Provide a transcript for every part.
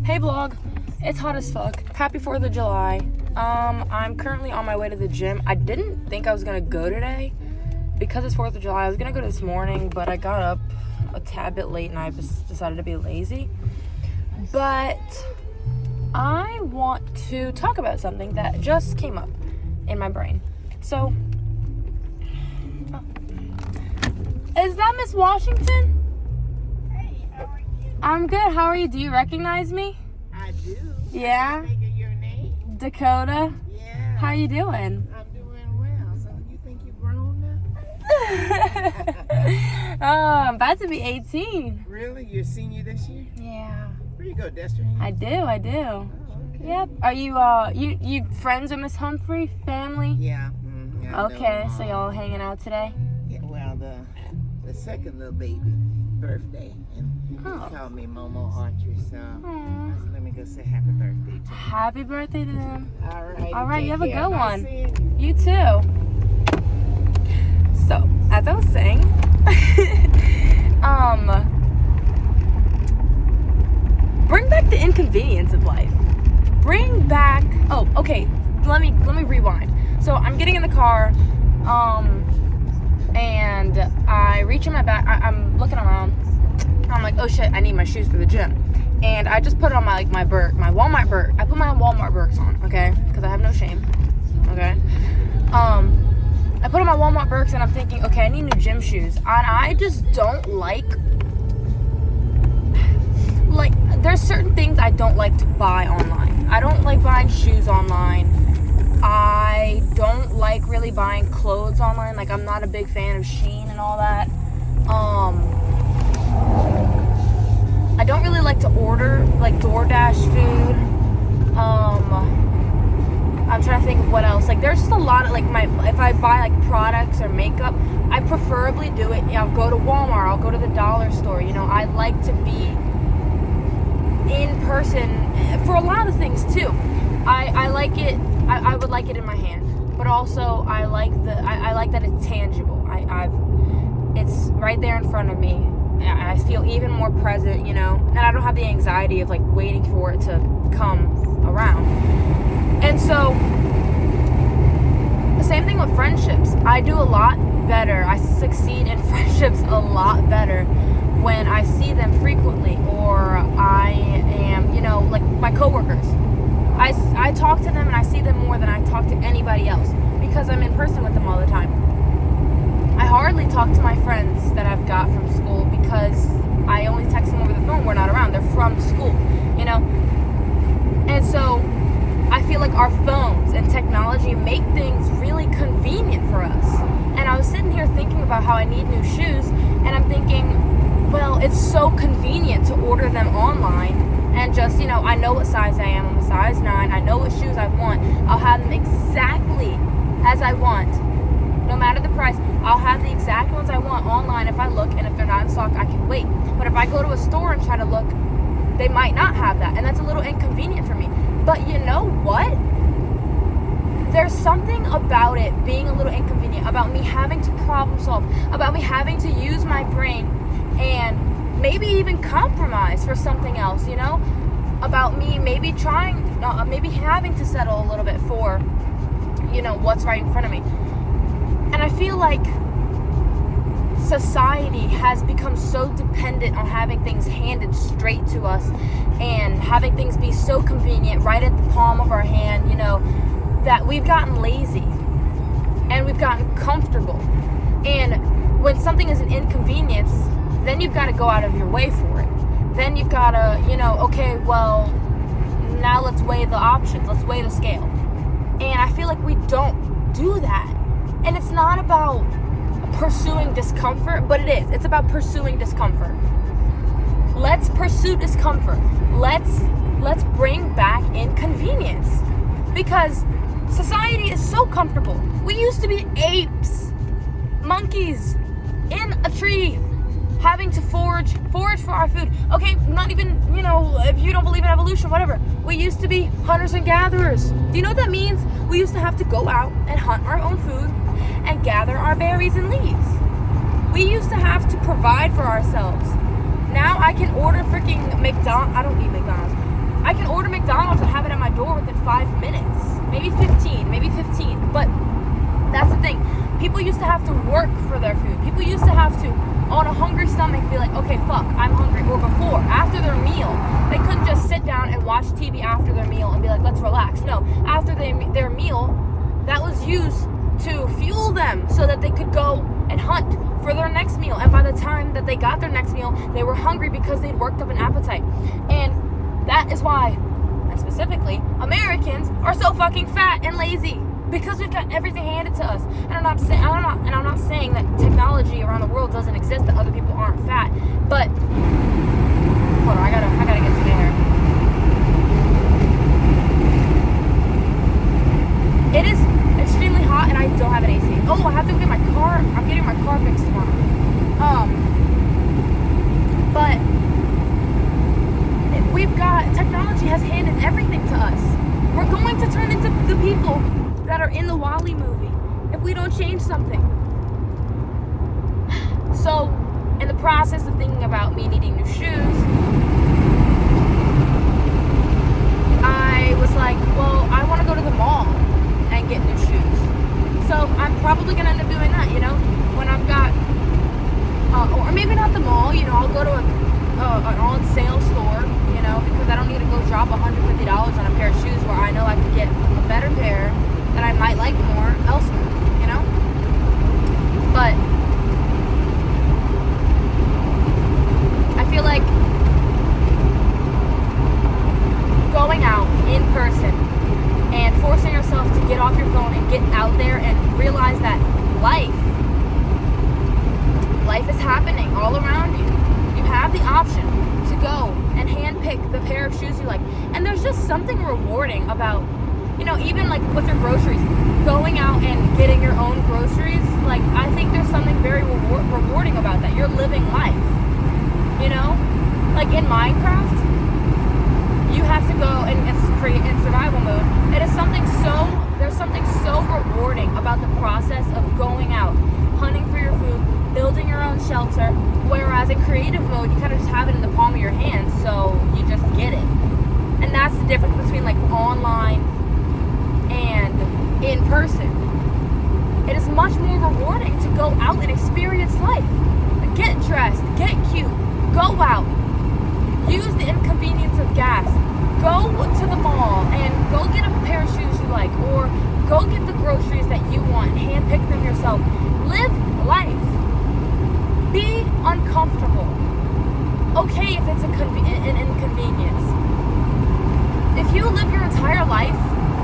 Hey vlog, it's hot as fuck. Happy 4th of July. I'm currently on my way to the gym. I didn't think I was gonna go today because it's 4th of July. I was gonna go this morning, but I got up a tad bit late and I just decided to be lazy. But I want to talk about something that just came up in my brain. So, is that Miss Washington? Hey, how are you? I'm good. How are you? Do you recognize me? I do. Yeah? I can figure your name. Dakota? Yeah. How you doing? I'm doing well. So you think you've grown now? Oh, I'm about to be 18. Really? You're a senior this year? Yeah. Where you go, Destiny? I do. Oh, okay. Yep. Are you you friends with Miss Humphrey? Family? Yeah. Mm-hmm. I Okay, know, so y'all hanging out today? Yeah, well, the second little baby birthday, and he called me Momo Archer, so I said, let me go say happy birthday to him. Happy birthday to them. All right. All right, you have a care. good Nice one. seeing you. You too. So, as I was saying, bring back the inconvenience of life. Bring back. Oh, okay. Let me rewind. So I'm getting in the car, and I reach in my bag. I'm looking around. I'm like, oh shit, I need my shoes for the gym. And I just put it on my Walmart Burt. I put my Walmart Burks on, okay? Because I have no shame, okay? I put on my Walmart Burks and I'm thinking, okay, I need new gym shoes. And I just don't like, there's certain things I don't like to buy online. I don't like buying shoes online. I don't like really buying clothes online. Like, I'm not a big fan of Shein and all that. I don't really like to order, like, DoorDash food. I'm trying to think of what else. Like, there's just a lot of, like, if I buy, like, products or makeup, I preferably do it. I'll go to Walmart. I'll go to the dollar store. You know, I like to be in person for a lot of things, too. I like it. I would like it in my hand. But also, I like that it's tangible. It's right there in front of me. I feel even more present, you know, and I don't have the anxiety of like waiting for it to come around. And so, the same thing with friendships. I do a lot better. I succeed in friendships a lot better when I see them frequently, or I am, you know, like my coworkers. I talk to them and I see them more than I talk to anybody else because I'm in person with them all the time. I hardly talk to my friends that I've got from school because I only text them over the phone. We're not around. They're from school, you know? And so I feel like our phones and technology make things really convenient for us. And I was sitting here thinking about how I need new shoes, and I'm thinking, well, it's so convenient to order them online and just, you know, I know what size I am. I'm a size 9. I know what shoes I want. I'll have them exactly as I want. No matter the price, I'll have the exact ones I want online if I look, and if they're not in stock, I can wait. But if I go to a store and try to look, they might not have that, and that's a little inconvenient for me. But you know what? There's something about it being a little inconvenient, about me having to problem solve, about me having to use my brain and maybe even compromise for something else, you know? About me maybe maybe having to settle a little bit for, you know, what's right in front of me. And I feel like society has become so dependent on having things handed straight to us and having things be so convenient right at the palm of our hand, you know, that we've gotten lazy and we've gotten comfortable. And when something is an inconvenience, then you've got to go out of your way for it. Then you've got to, you know, okay, well, now let's weigh the options. Let's weigh the scale. And I feel like we don't do that. And it's not about pursuing discomfort, but it is. It's about pursuing discomfort. Let's pursue discomfort. Let's bring back inconvenience. Because society is so comfortable. We used to be apes, monkeys, in a tree, having to forage for our food. Okay, not even, you know, if you don't believe in evolution, whatever. We used to be hunters and gatherers. Do you know what that means? We used to have to go out and hunt our own food and gather our berries and leaves. We used to have to provide for ourselves. Now I can order freaking McDonald's. I don't eat McDonald's. I can order McDonald's and have it at my door within 5 minutes. Maybe 15. But that's the thing. People used to have to work for their food. People used to have to, on a hungry stomach, be like, okay, fuck, I'm hungry. Or before, after their meal, they couldn't just sit down and watch TV after their meal and be like, let's relax. No, after their meal, that was used to fuel them so that they could go and hunt for their next meal. And by the time that they got their next meal, they were hungry because they'd worked up an appetite. And that is why, and specifically, Americans are so fucking fat and lazy. Because we've got everything handed to us. And I'm not saying that technology around the world doesn't exist, that other people aren't fat. But hold on, I gotta get some air. It is extremely hot and I don't have an AC. Oh, I have to go get my car. I'm getting my car fixed tomorrow. But we've got, technology has handed everything to us. We're going to turn into the people that are in the Wall-E movie if we don't change something. So, in the process of thinking about me needing new shoes, I was like, well, I want to go to the mall and get new shoes. So I'm probably going to end up doing that, you know, when I've got, or maybe not the mall, you know, I'll go to an on-sale store, you know, because I don't need to go drop $150 on a pair of shoes where I know I could get a better pair that I might like more elsewhere, you know? But I feel like going out in person and forcing yourself to get off your phone and get out there and realize that life is happening all around you. You have the option to go and handpick the pair of shoes you like. And there's just something rewarding about, you know, even like with your groceries, going out and getting your own groceries, like I think there's something very rewarding about that. You're living life, you know? Like in Minecraft, you have to go and create in survival mode. There's something so rewarding about the process of going out, hunting for your food, building your own shelter, whereas in creative mode, you kind of just have it in the palm of your hand, so you just get it. And that's the difference between like online and in person. It is much more rewarding to go out and experience life. Get dressed, get cute, go out, use the inconvenience of gas, go to the mall and go get a pair of shoes you like, or go get the groceries that you want, handpick them yourself. Live life. Be uncomfortable. Okay if it's an inconvenience. If you live your entire life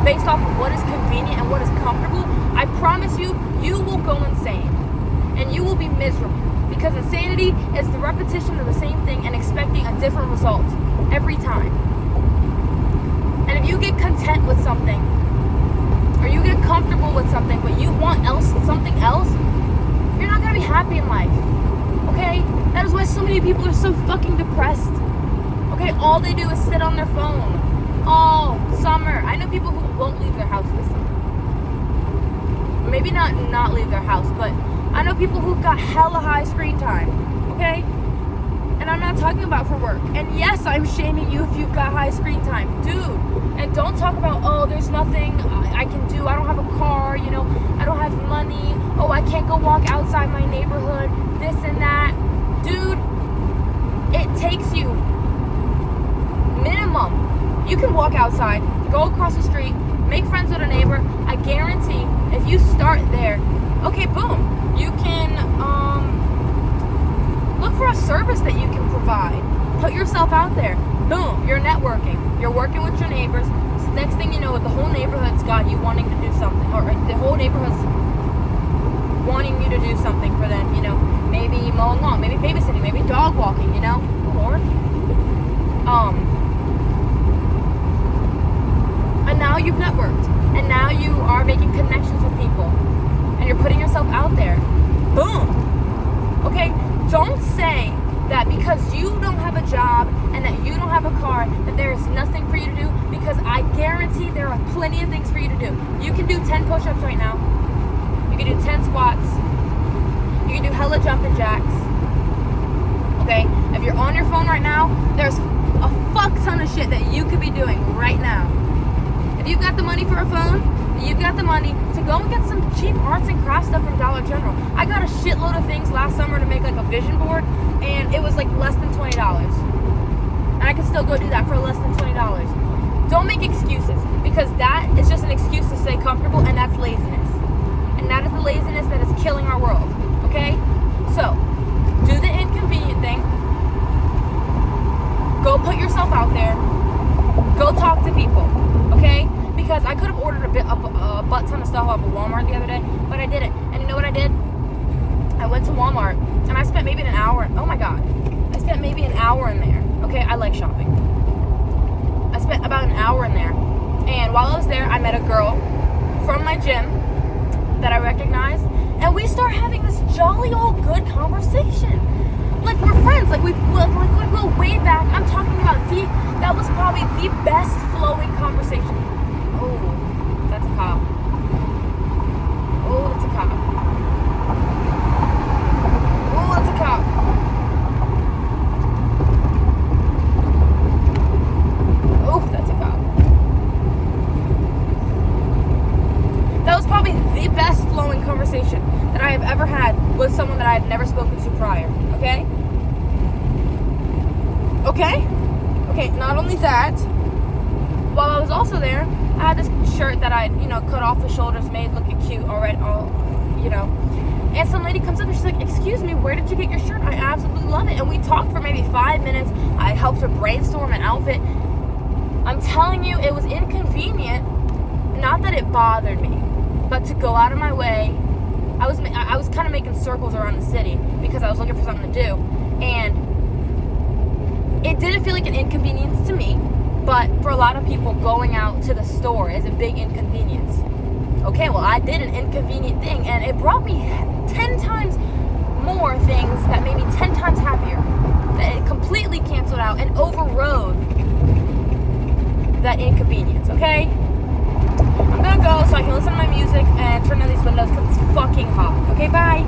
based off of what is convenient and what is comfortable, I promise you, you will go insane. And you will be miserable. Because insanity is the repetition of the same thing and expecting a different result every time. And if you get content with something, or you get comfortable with something, but you want something else, you're not going to be happy in life. Okay? That is why so many people are so fucking depressed. Okay? All they do is sit on their phone all summer. I know people who won't leave their house this summer. Maybe not leave their house, but I know people who've got hella high screen time. Okay? And I'm not talking about for work. And yes, I'm shaming you if you've got high screen time. Dude. And don't talk about, oh, there's nothing I can do. I don't have a car, you know. I don't have money. Oh, I can't go walk outside my neighborhood. This and that. Dude, it takes you minimum. You can walk outside, go across the street, make friends with a neighbor. I guarantee if you start there, okay, boom, you can look for a service that you can provide. Put yourself out there. Boom, you're networking. You're working with your neighbors. Next thing you know, the whole neighborhood's got you wanting to do something, or the whole neighborhood's wanting you to do something for them, you know, maybe mowing lawn, maybe babysitting, maybe dog walking, you know, or and now you've networked, and now you are making connections with people, and you're putting yourself out there. Boom. Okay, don't say that because you don't have a job and that you don't have a car that there is nothing for you to do, because I guarantee there are plenty of things for you to do. You can do 10 push-ups right now. You can do 10 squats. You can do hella jumping jacks. Okay, if you're on your phone right now, there's a fuck ton of shit that you could be doing right now. If you've got the money for a phone, you've got the money to go and get some cheap arts and crafts stuff from Dollar General. I got a shitload of things last summer to make like a vision board, and it was like less than $20. And I could still go do that for less than $20. Don't make excuses, because that is just an excuse to stay comfortable, and that's laziness. And that is the laziness that is killing our world, okay? So, do the inconvenient thing. Go put yourself out there. Go talk to people, okay? Because I could have ordered a butt ton of stuff off of Walmart the other day, but I didn't. And you know what I did? I went to Walmart, and I spent maybe an hour. Oh my God. I spent maybe an hour in there. Okay, I like shopping. I spent about an hour in there. And while I was there, I met a girl from my gym that I recognized, and we start having this jolly old good conversation. Like we're friends. Like we go way back. I'm talking about that was probably the best flowing conversation. Oh, that's a cop. Oh, that's a cop. Oh, that's a cop. Oh, that's a cop. That was probably the best flowing conversation that I have ever had with someone that I had never spoken to prior. Okay? Okay? Okay, not only that, while I was also there, I had this shirt that I, cut off the shoulders, made looking cute already, and some lady comes up and she's like, excuse me, where did you get your shirt? I absolutely love it. And we talked for maybe 5 minutes. I helped her brainstorm an outfit. I'm telling you, it was inconvenient. Not that it bothered me, but to go out of my way. I was kind of making circles around the city because I was looking for something to do. And it didn't feel like an inconvenience to me, but for a lot of people, going out to the store is a big inconvenience. Okay, well, I did an inconvenient thing, and it brought me 10 times more things that made me 10 times happier. That it completely canceled out and overrode that inconvenience, okay? I'm gonna go so I can listen to my music and turn on these windows because it's fucking hot. Okay, bye.